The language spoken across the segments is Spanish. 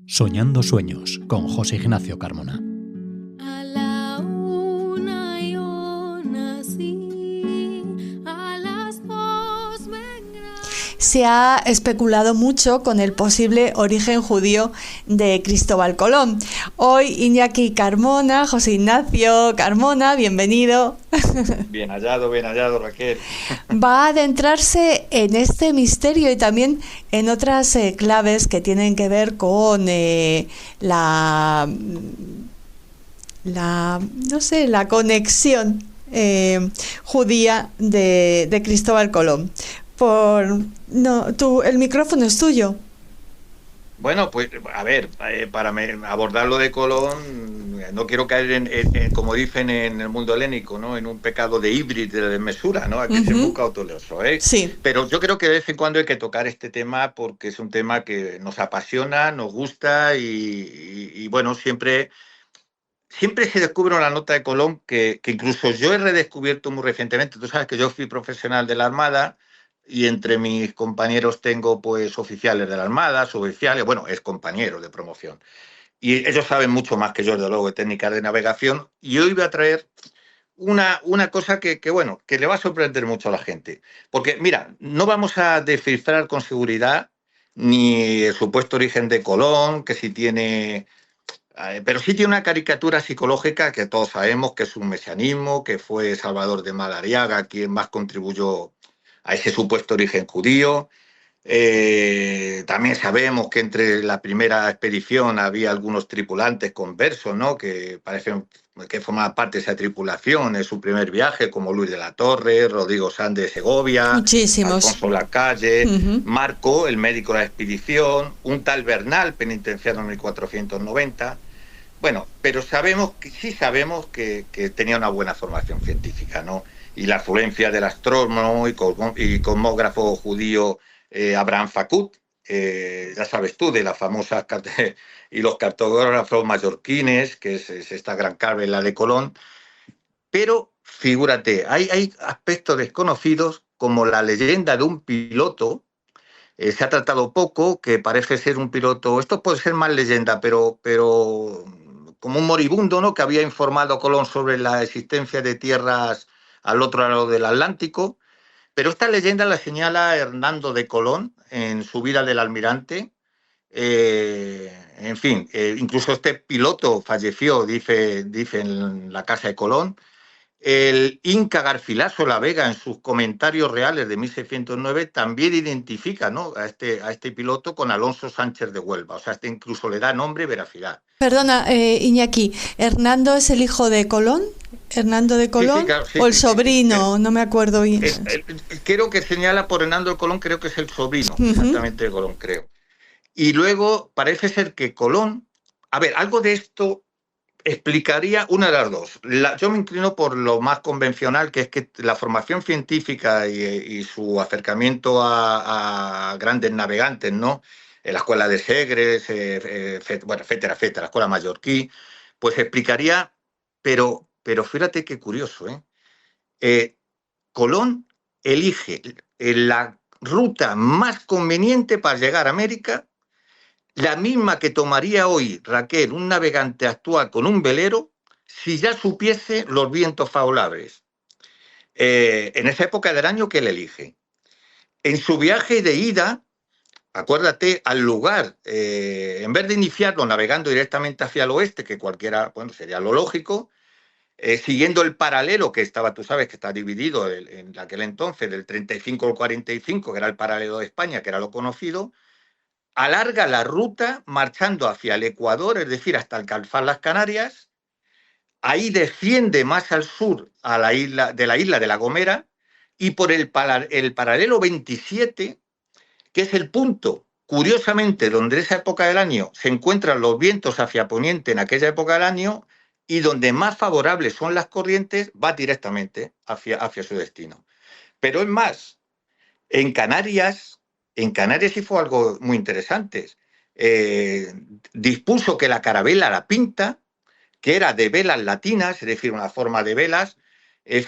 Soñando sueños con José Ignacio Carmona. A la una yo nací, a las dos vendrá. Se ha especulado mucho con el posible origen judío de Cristóbal Colón. Hoy Iñaki Carmona, José Ignacio Carmona, bienvenido. Bien hallado, Raquel. Va a adentrarse en este misterio y también en otras claves que tienen que ver con la conexión judía de Cristóbal Colón. El micrófono es tuyo. Bueno, pues a ver, para abordar lo de Colón, no quiero caer en, como dicen en el mundo helénico, ¿no? En un pecado de híbrido, de desmesura, ¿no? Aquí se busca autoleoso, ¿eh? Sí. Pero yo creo que de vez en cuando hay que tocar este tema porque es un tema que nos apasiona, nos gusta y bueno, siempre se descubre una nota de Colón que incluso yo he redescubierto muy recientemente. Tú sabes que yo fui profesional de la Armada y entre mis compañeros tengo pues oficiales de la Armada, suboficiales, bueno, excompañeros de promoción. Y ellos saben mucho más que yo, desde luego, de técnicas de navegación. Y hoy voy a traer una cosa que le va a sorprender mucho a la gente. Porque, mira, no vamos a descifrar con seguridad ni el supuesto origen de Colón, que si tiene... Pero sí tiene una caricatura psicológica que todos sabemos que es un mesianismo, que fue Salvador de Madariaga quien más contribuyó a ese supuesto origen judío. También sabemos que entre la primera expedición había algunos tripulantes conversos, ¿no? Que parecen que formaban parte de esa tripulación en su primer viaje, como Luis de la Torre, Rodrigo Sanz de Segovia, Muchísimos. Alfonso Lacalle, Marco, el médico de la expedición, un tal Bernal, penitenciario en 1490. Bueno, pero sabemos que tenía una buena formación científica, ¿no? Y la afluencia del astrónomo y cosmógrafo judío Abraham Fakut, ya sabes tú, de las famosas y los cartógrafos mallorquines, que es esta gran carvela de Colón. Pero figúrate, hay aspectos desconocidos como la leyenda de un piloto. Se ha tratado poco, que parece ser un piloto, esto puede ser más leyenda, pero como un moribundo, ¿no? Que había informado a Colón sobre la existencia de tierras al otro lado del Atlántico. Pero esta leyenda la señala Hernando de Colón en su vida del almirante. En fin, incluso este piloto falleció, dice en la casa de Colón. El Inca Garcilaso La Vega, en sus comentarios reales de 1609, también identifica, ¿no? a este piloto con Alonso Sánchez de Huelva. O sea, incluso le da nombre y veracidad. Perdona, Iñaki, ¿Hernando es el hijo de Colón? ¿Hernando de Colón? Sí, claro, sí, ¿o el sí, sobrino? sí. No me acuerdo bien. Creo que señala por Hernando de Colón, creo que es el sobrino, exactamente, de Colón, creo. Y luego parece ser que Colón... A ver, algo de esto explicaría una de las dos. Yo me inclino por lo más convencional, que es que la formación científica y su acercamiento a grandes navegantes, ¿no? En la escuela de Segres, etcétera, la escuela mallorquí, pues explicaría, pero fíjate qué curioso, Colón elige la ruta más conveniente para llegar a América, la misma que tomaría hoy, Raquel, un navegante actual con un velero, si ya supiese los vientos favorables. En esa época del año que él elige. En su viaje de ida, acuérdate, al lugar, en vez de iniciarlo navegando directamente hacia el oeste, que cualquiera, sería lo lógico, siguiendo el paralelo que estaba, tú sabes, que está dividido en aquel entonces, del 35 al 45, que era el paralelo de España, que era lo conocido, alarga la ruta marchando hacia el Ecuador, es decir, hasta alcanzar las Canarias. Ahí desciende más al sur a la isla de La Gomera y por el paralelo 27, que es el punto, curiosamente, donde en esa época del año se encuentran los vientos hacia poniente en aquella época del año y donde más favorables son las corrientes, va directamente hacia su destino. Pero es más, en Canarias sí fue algo muy interesante. Dispuso que la carabela La Pinta, que era de velas latinas, es decir, una forma de velas,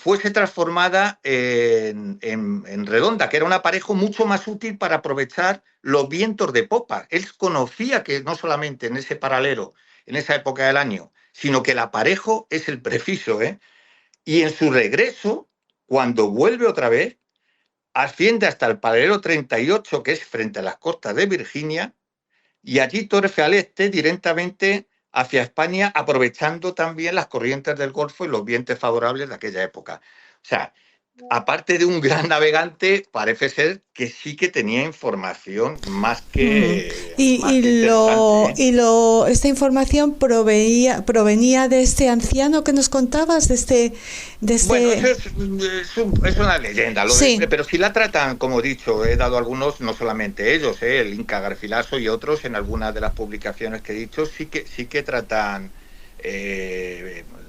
fuese transformada en redonda, que era un aparejo mucho más útil para aprovechar los vientos de popa. Él conocía que no solamente en ese paralelo, en esa época del año, sino que el aparejo es el prefijo, ¿eh? Y en su regreso, cuando vuelve otra vez, asciende hasta el paralelo 38, que es frente a las costas de Virginia, y allí torce al este directamente hacia España, aprovechando también las corrientes del Golfo y los vientos favorables de aquella época. O sea, aparte de un gran navegante, parece ser que sí que tenía información más que, esta información provenía de este anciano que nos contabas, Bueno, eso es una leyenda, sí. Pero si la tratan, como he dicho, he dado algunos, no solamente ellos, el Inca Garcilaso y otros, en algunas de las publicaciones que he dicho, sí que tratan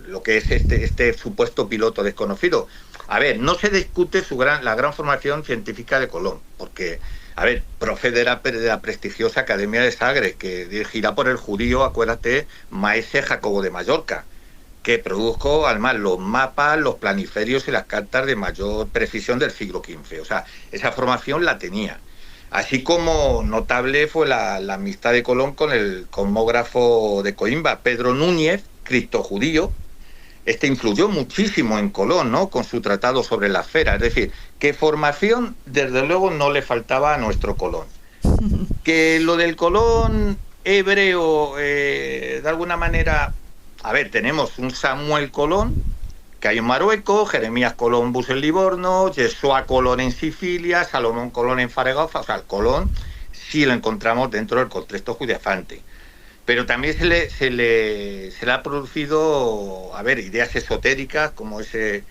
lo que es este supuesto piloto desconocido. A ver, no se discute la gran formación científica de Colón, porque, a ver, procede de la prestigiosa Academia de Sagres, que dirigirá por el judío, acuérdate, maese Jacobo de Mallorca, que produjo además los mapas, los planiferios y las cartas de mayor precisión del siglo XV. O sea, esa formación la tenía. Así como notable fue la amistad de Colón con el cosmógrafo de Coimbra, Pedro Núñez, criptojudío. Este influyó muchísimo en Colón, ¿no?, con su tratado sobre la esfera. Es decir, que formación, desde luego, no le faltaba a nuestro Colón. Que lo del Colón hebreo, de alguna manera... A ver, tenemos un Samuel Colón, que hay en Marruecos, Jeremías Colón Bus en Livorno, Yeshua Colón en Sicilia, Salomón Colón en Zaragoza. O sea, el Colón sí lo encontramos dentro del contexto judefante. Pero también se le ha producido, a ver, ideas esotéricas, como ese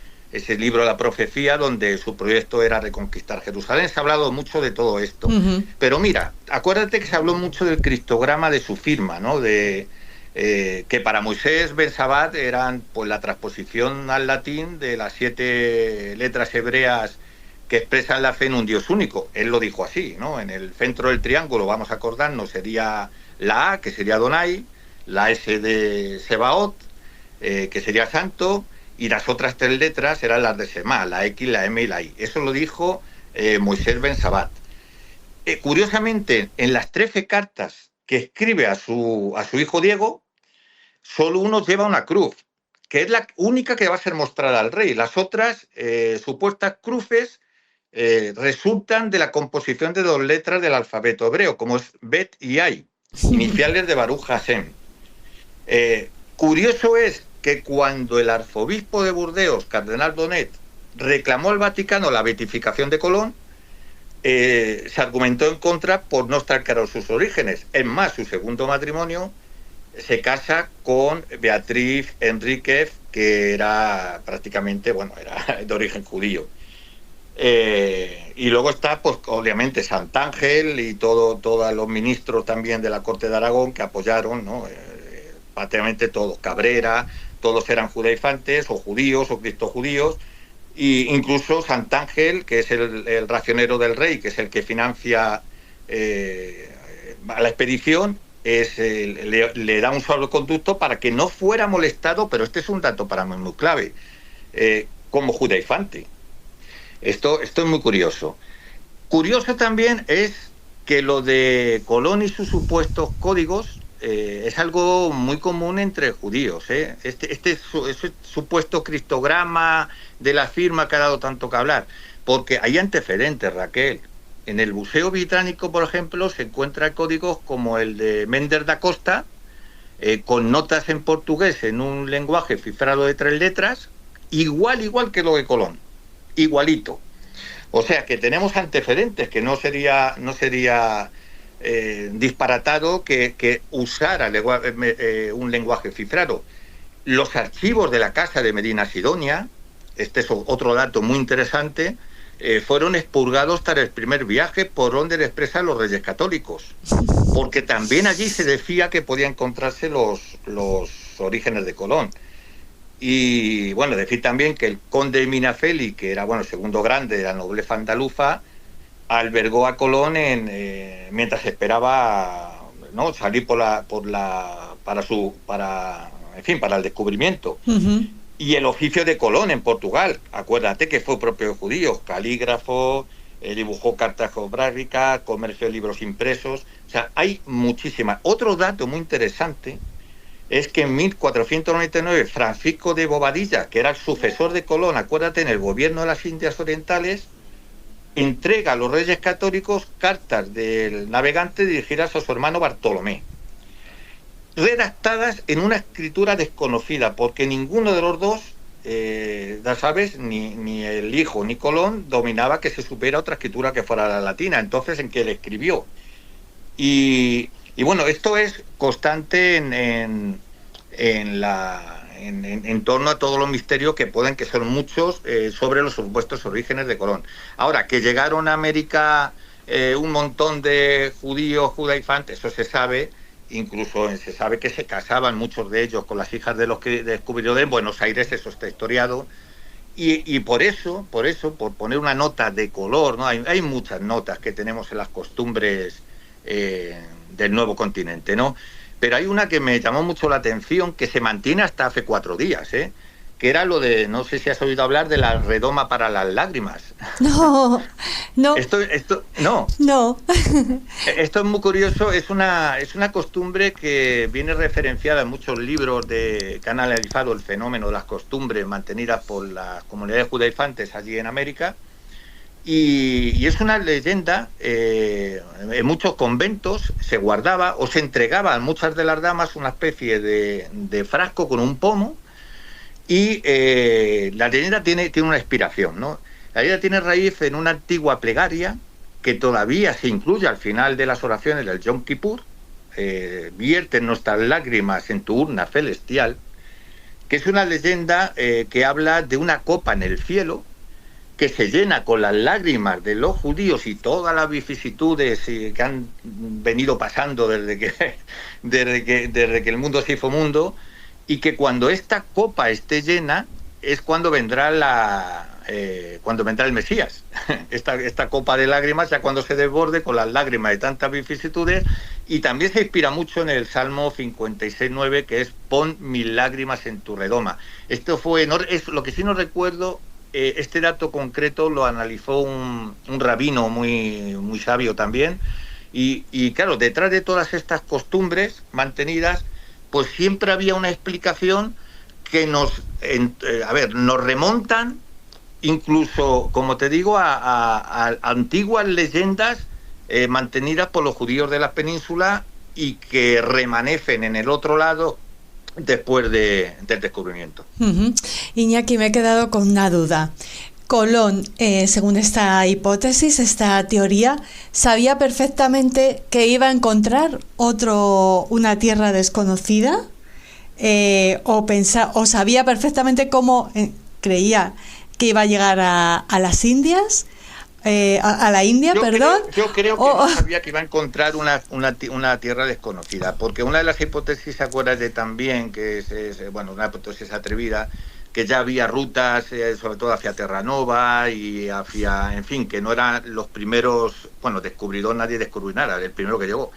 libro La Profecía, donde su proyecto era reconquistar Jerusalén. Se ha hablado mucho de todo esto. Pero mira, acuérdate que se habló mucho del criptograma de su firma, ¿no?, que para Moisés Ben Sabat eran pues la transposición al latín de las 7 letras hebreas que expresan la fe en un Dios único. Él lo dijo así, ¿no? En el centro del triángulo, vamos a acordarnos, sería la A, que sería Adonai, la S de Sebaot, que sería santo, y las otras 3 letras eran las de Semá, la X, la M y la I. Eso lo dijo Moisés Ben Sabat. Curiosamente, en las 13 cartas que escribe a su hijo Diego, solo uno lleva una cruz, que es la única que va a ser mostrada al rey. Las otras supuestas cruces resultan de la composición de 2 letras del alfabeto hebreo, como es Bet y Ay, iniciales de Baruch Hashem. Curioso es que cuando el arzobispo de Burdeos, cardenal Donet, reclamó al Vaticano la beatificación de Colón, se argumentó en contra por no estar claros sus orígenes. Es más, su segundo matrimonio se casa con Beatriz Enríquez, que era prácticamente, era de origen judío. Y luego está, pues, obviamente, Santángel y todos los ministros también de la corte de Aragón que apoyaron, ¿no? Prácticamente todos, Cabrera, todos eran judaifantes o judíos o criptojudíos, e incluso Santángel, que es el racionero del rey, que es el que financia a la expedición, le da un salvoconducto para que no fuera molestado, pero este es un dato para mí muy clave, como judaifante. Esto es muy curioso. Curioso también es que lo de Colón y sus supuestos códigos es algo muy común entre judíos. Este supuesto criptograma de la firma que ha dado tanto que hablar, porque hay antecedentes, Raquel. En el Museo Británico, por ejemplo, se encuentran códigos como el de Méndez da Costa, con notas en portugués en un lenguaje cifrado de 3 letras, igual que lo de Colón, igualito. O sea que tenemos antecedentes, que no sería disparatado que usara un lenguaje cifrado. Los archivos de la casa de Medina Sidonia, este es otro dato muy interesante, fueron expurgados tras el primer viaje por donde le expresan los reyes católicos, porque también allí se decía que podían encontrarse los orígenes de Colón. Y bueno, decir también que el conde de Minafeli, que era el segundo grande de la nobleza andaluza, albergó a Colón mientras esperaba, ¿no?, salir para el descubrimiento. Y el oficio de Colón en Portugal, acuérdate que fue propio judío, calígrafo, dibujó cartas geográficas, comercio de libros impresos, o sea, hay muchísimas. Otro dato muy interesante es que en 1499 Francisco de Bobadilla, que era el sucesor de Colón, acuérdate, en el gobierno de las Indias Orientales, entrega a los reyes católicos cartas del navegante dirigidas a su hermano Bartolomé, redactadas en una escritura desconocida, porque ninguno de los dos, ya sabes, ni el hijo ni Colón dominaba que se supiera otra escritura que fuera la latina. Entonces, ¿en qué le escribió? Y bueno, esto es constante en torno a todos los misterios que pueden, que son muchos, sobre los supuestos orígenes de Colón. Ahora, que llegaron a América un montón de judíos, judaifantes, eso se sabe. Incluso se sabe que se casaban muchos de ellos con las hijas de los que descubrieron en Buenos Aires, eso está historiado. Y por eso, por poner una nota de color, ¿no? Hay muchas notas que tenemos en las costumbres del nuevo continente, ¿no? Pero hay una que me llamó mucho la atención, que se mantiene hasta hace 4 días, que era lo de, no sé si has oído hablar de la redoma para las lágrimas. No. Esto no. No. Esto es muy curioso, es una costumbre que viene referenciada en muchos libros que han analizado el fenómeno de las costumbres mantenidas por las comunidades judaifantes allí en América. Y es una leyenda, en muchos conventos se guardaba o se entregaba a muchas de las damas una especie de frasco con un pomo, y la leyenda tiene una inspiración, ¿no? La leyenda tiene raíz en una antigua plegaria que todavía se incluye al final de las oraciones del Yom Kippur, vierte nuestras lágrimas en tu urna celestial, que es una leyenda que habla de una copa en el cielo que se llena con las lágrimas de los judíos y todas las vicisitudes que han venido pasando desde que el mundo se hizo mundo, y que cuando esta copa esté llena es cuando vendrá el Mesías. Esta copa de lágrimas, ya cuando se desborde con las lágrimas de tantas vicisitudes. Y también se inspira mucho en el Salmo 56:9, que es pon mis lágrimas en tu redoma. Esto es lo que sí no recuerdo. Este dato concreto lo analizó un rabino muy, muy sabio también, y claro, detrás de todas estas costumbres mantenidas, pues siempre había una explicación que nos remontan incluso, como te digo, a antiguas leyendas mantenidas por los judíos de la península y que remanecen en el otro lado después del descubrimiento. Iñaki, me he quedado con una duda. Colón, según esta hipótesis, esta teoría, sabía perfectamente que iba a encontrar una tierra desconocida, o sabía perfectamente cómo creía que iba a llegar a las Indias, a la India, perdón. Yo creo que no sabía que iba a encontrar una tierra desconocida, porque una de las hipótesis, acuérdate también, que es una hipótesis atrevida, que ya había rutas, sobre todo hacia Terranova y hacia, en fin, que no eran los primeros, descubridor, nadie descubrió nada, el primero que llegó.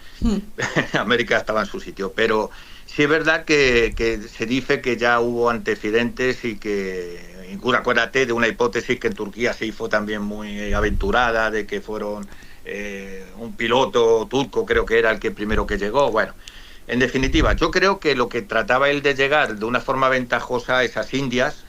América estaba en su sitio, pero sí es verdad que se dice que ya hubo antecedentes y que, incluso acuérdate de una hipótesis que en Turquía se hizo también muy aventurada, de que fueron un piloto turco, creo que era el que primero que llegó. Bueno, en definitiva, yo creo que lo que trataba él de llegar de una forma ventajosa a esas Indias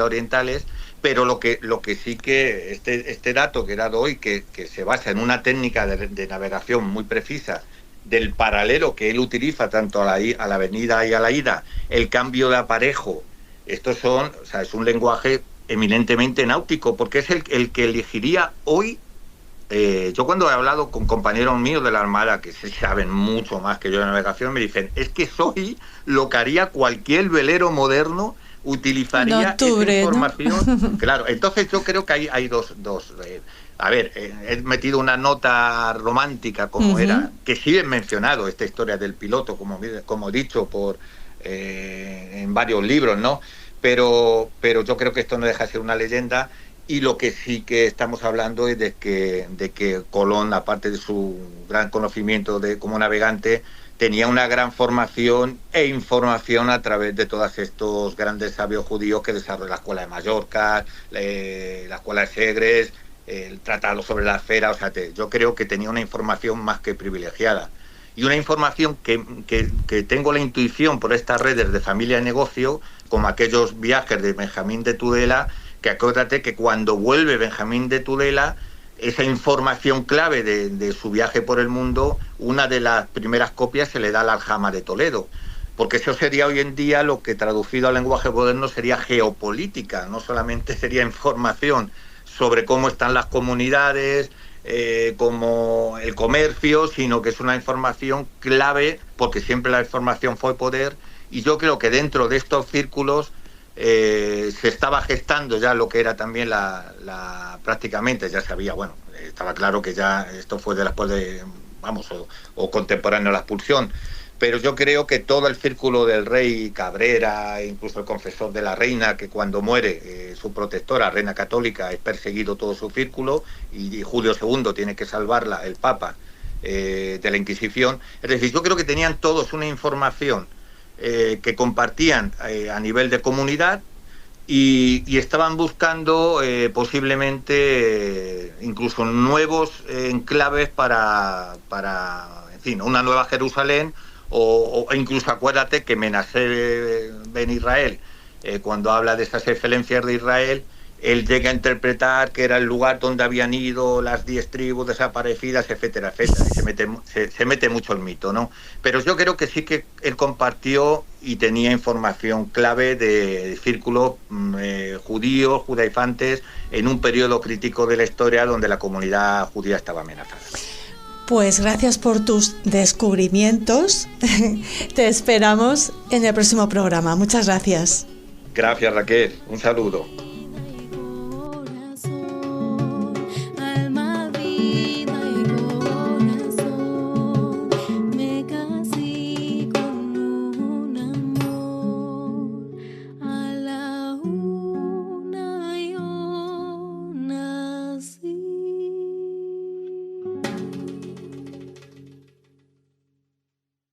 orientales, pero lo que sí que este dato que he dado hoy, que se basa en una técnica de navegación muy precisa, del paralelo que él utiliza tanto a la venida y a la ida, el cambio de aparejo, es un lenguaje eminentemente náutico, porque es el que elegiría hoy. Yo cuando he hablado con compañeros míos de la Armada, que se saben mucho más que yo de navegación, me dicen, es que soy lo que haría cualquier velero moderno, utilizaría esa información. ¿No? Claro, entonces yo creo que hay dos he metido una nota romántica como era, que sí he mencionado esta historia del piloto, como he dicho, en varios libros, ¿no? Pero yo creo que esto no deja de ser una leyenda. Y lo que sí que estamos hablando es de que Colón, aparte de su gran conocimiento como navegante, tenía una gran formación e información a través de todos estos grandes sabios judíos que desarrolló la Escuela de Mallorca, la Escuela de Segres, el Tratado sobre la Esfera. O sea, yo creo que tenía una información más que privilegiada. Y una información que tengo la intuición por estas redes de familia y negocio, como aquellos viajes de Benjamín de Tudela, que acuérdate que cuando vuelve Benjamín de Tudela, esa información clave de su viaje por el mundo, una de las primeras copias se le da al Aljama de Toledo, porque eso sería hoy en día lo que traducido al lenguaje moderno sería geopolítica, no solamente sería información sobre cómo están las comunidades, como el comercio, sino que es una información clave, porque siempre la información fue poder, y yo creo que dentro de estos círculos se estaba gestando ya lo que era también prácticamente, ya sabía, bueno, estaba claro que ya esto fue después de, vamos, o contemporáneo a la expulsión, pero yo creo que todo el círculo del rey Cabrera, incluso el confesor de la reina, que cuando muere su protectora, reina católica, es perseguido todo su círculo, y Julio II tiene que salvarla, el Papa, de la Inquisición. Es decir, yo creo que tenían todos una información que compartían a nivel de comunidad y estaban buscando posiblemente incluso nuevos enclaves para, en fin, una nueva Jerusalén, o incluso acuérdate que Menasé Ben Israel, cuando habla de esas excelencias de Israel, él llega a interpretar que era el lugar donde habían ido las 10 tribus desaparecidas, etcétera, etcétera. Y se mete mucho el mito, ¿no? Pero yo creo que sí que él compartió y tenía información clave de círculos judíos, judaifantes, en un periodo crítico de la historia donde la comunidad judía estaba amenazada. Pues gracias por tus descubrimientos. Te esperamos en el próximo programa. Muchas gracias. Gracias, Raquel. Un saludo.